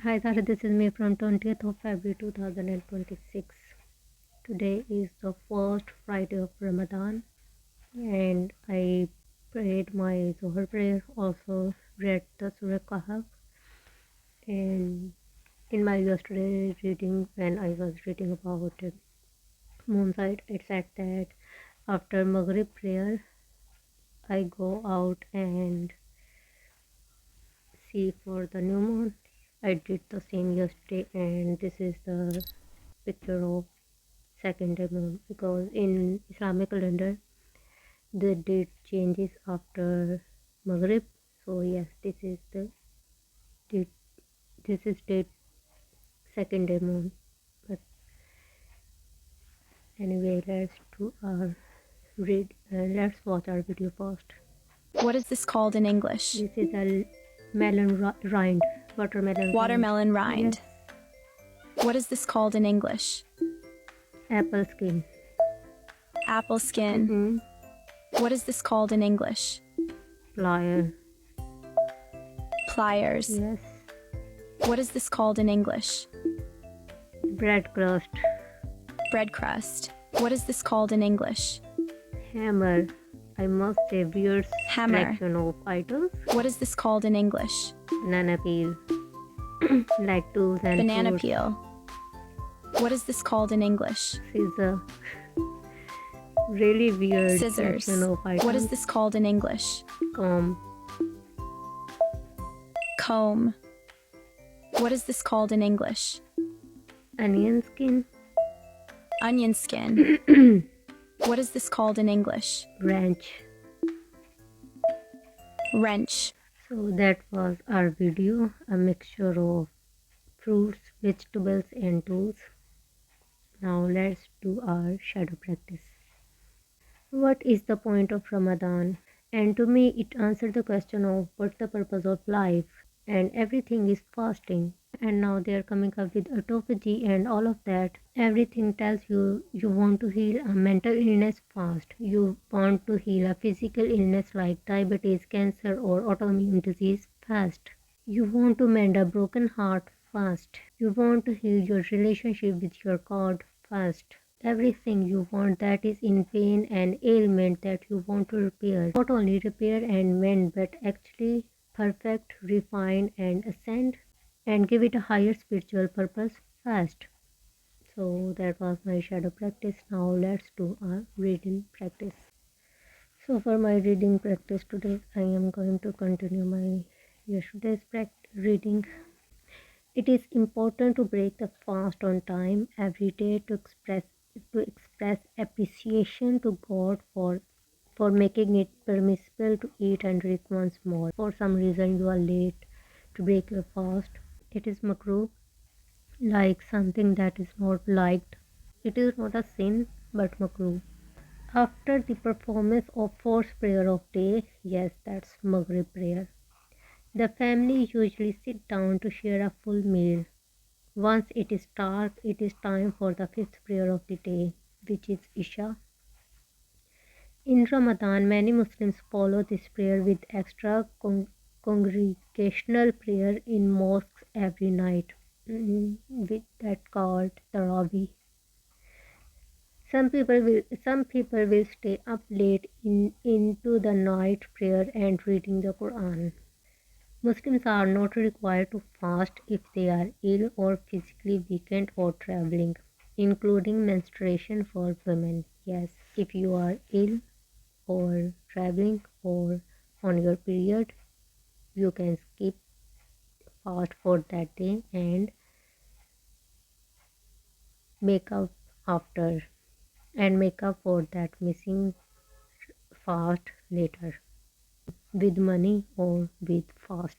Hi Zara, this is me from 20th of February 2026. Today is the first Friday of Ramadan and I prayed my Zohar prayer, also read the Surah Kahf, and in my yesterday reading when I was reading about moonside, it said that after Maghrib prayer I go out and see for the new moon. I did the same yesterday and this is the picture of second moon because in Islamic calendar the date changes after Maghrib. So yes, this is the date. This is date second moon. But anyway, let's do our read. Let's watch our video first. What is this called in English? This is a melon rind, watermelon. Watermelon rind. Yes. What is this called in English? Apple skin. Apple skin. What is this called in English? Plier. Pliers. Yes. What is this called in English? Bread crust. Bread crust. What is this called in English? Hammer. I must say weird Hammer. selection of items. What is this called in English? Banana peel. Like tools and Banana fruits. peel. What is this called in English? Scissor. Really weird Scissors. selection of items. What is this called in English? Comb. Comb. What is this called in English? Onion skin. Onion skin. What is this called in English? Wrench. Wrench. So that was our video, a mixture of fruits, vegetables and tools. Now let's do our shadow practice. What is the point of Ramadan? And to me it answered the question of what's the purpose of life, and everything is fasting. And now they are coming up with autophagy and all of that. Everything tells you you want to heal a mental illness fast. You want to heal a physical illness like diabetes, cancer or autoimmune disease fast. You want to mend a broken heart fast. You want to heal your relationship with your God fast. Everything you want that is in pain and ailment that you want to repair. Not only repair and mend but actually perfect, refine and ascend and give it a higher spiritual purpose fast. So that was my shadow practice. Now let's do our reading practice. So for my reading practice today, I am going to continue my yesterday's reading. It is important to break the fast on time every day to express appreciation to God for making it permissible to eat and drink once more. For some reason you are late to break your fast. It is makruh, like something that is not liked. It is not a sin, but makruh. After the performance of fourth prayer of day, yes, that's Maghrib prayer, the family usually sit down to share a full meal. Once it is dark, it is time for the fifth prayer of the day, which is Isha. In Ramadan, many Muslims follow this prayer with extra congregational prayer in mosques every night, with that called Tarawih. Some people will stay up late into the night prayer and reading the Quran. Muslims are not required to fast if they are ill or physically weakened or traveling, including menstruation for women. Yes, if you are ill or traveling or on your period, you can skip fast for that day and make up after and make up for that missing fast later with money or with fast.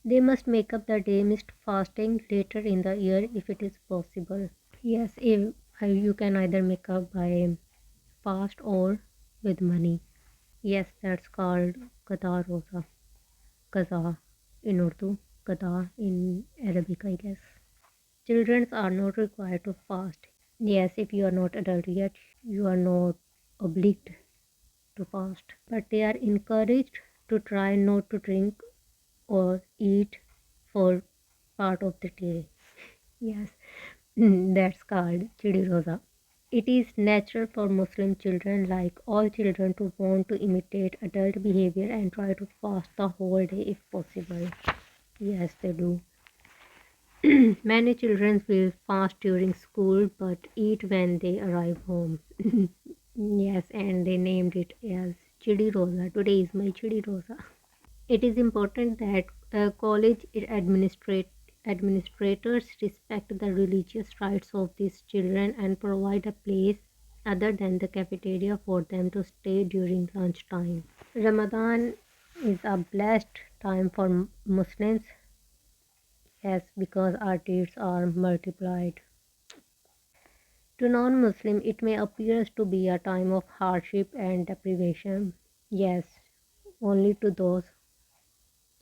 They must make up the day missed fasting later in the year if it is possible. Yes, if you can either make up by fast or with money. Yes, that's called Qada Rosa. Qaza in Urdu, Qada in Arabic, I guess. Children are not required to fast. Yes, if you are not adult yet, you are not obliged to fast. But they are encouraged to try not to drink or eat for part of the day. Yes, that's called Chidi Rosa. It is natural for Muslim children, like all children, to want to imitate adult behavior and try to fast the whole day if possible. Yes, they do. Many children will fast during school but eat when they arrive home. Yes, and they named it as Chidi Rosa. Today is my Chidi Rosa. It is important that administrators respect the religious rights of these children and provide a place other than the cafeteria for them to stay during lunchtime. Ramadan is a blessed time for Muslims, yes, because our deeds are multiplied. To non-Muslim, it may appear to be a time of hardship and deprivation. Yes, only to those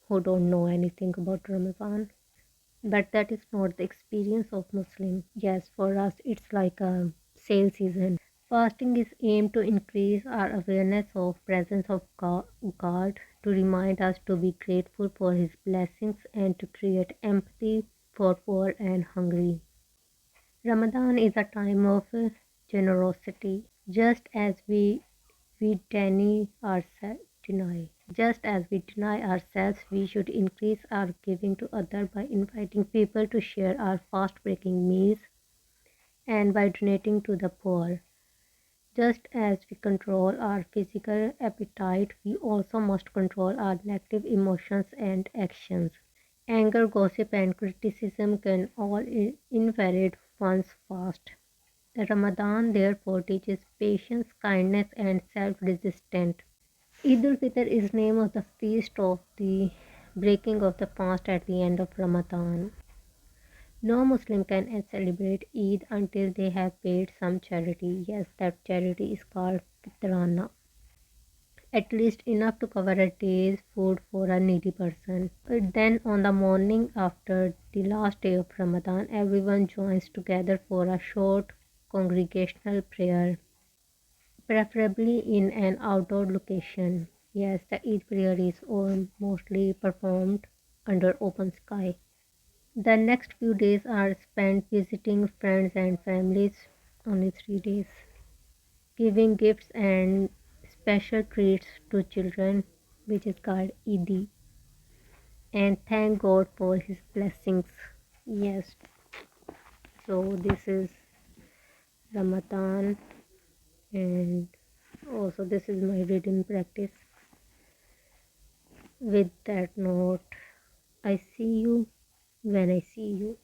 who don't know anything about Ramadan. But that is not the experience of Muslim. Yes, for us it's like a sale season. Fasting is aimed to increase our awareness of presence of God, to remind us to be grateful for his blessings and to create empathy for poor and hungry. Ramadan is a time of generosity, just as we deny. Just as we deny ourselves, we should increase our giving to others by inviting people to share our fast breaking meals and by donating to the poor. Just as we control our physical appetite, we also must control our negative emotions and actions. Anger, gossip, and criticism can all invalid one's fast. Ramadan therefore teaches patience, kindness, and self resistance. Eid ul Fitr is name of the feast of the breaking of the fast at the end of Ramadan. No Muslim can celebrate Eid until they have paid some charity. Yes, that charity is called fitrana. At least enough to cover a day's food for a needy person. But then on the morning after the last day of Ramadan, everyone joins together for a short congregational prayer, preferably in an outdoor location. Yes, the Eid prayer is all mostly performed under open sky. The next few days are spent visiting friends and families, only 3 days, giving gifts and special treats to children, which is called Eid, and thank God for His blessings. Yes, so this is Ramadan, and also this is my reading practice. With that note, I see you when I see you.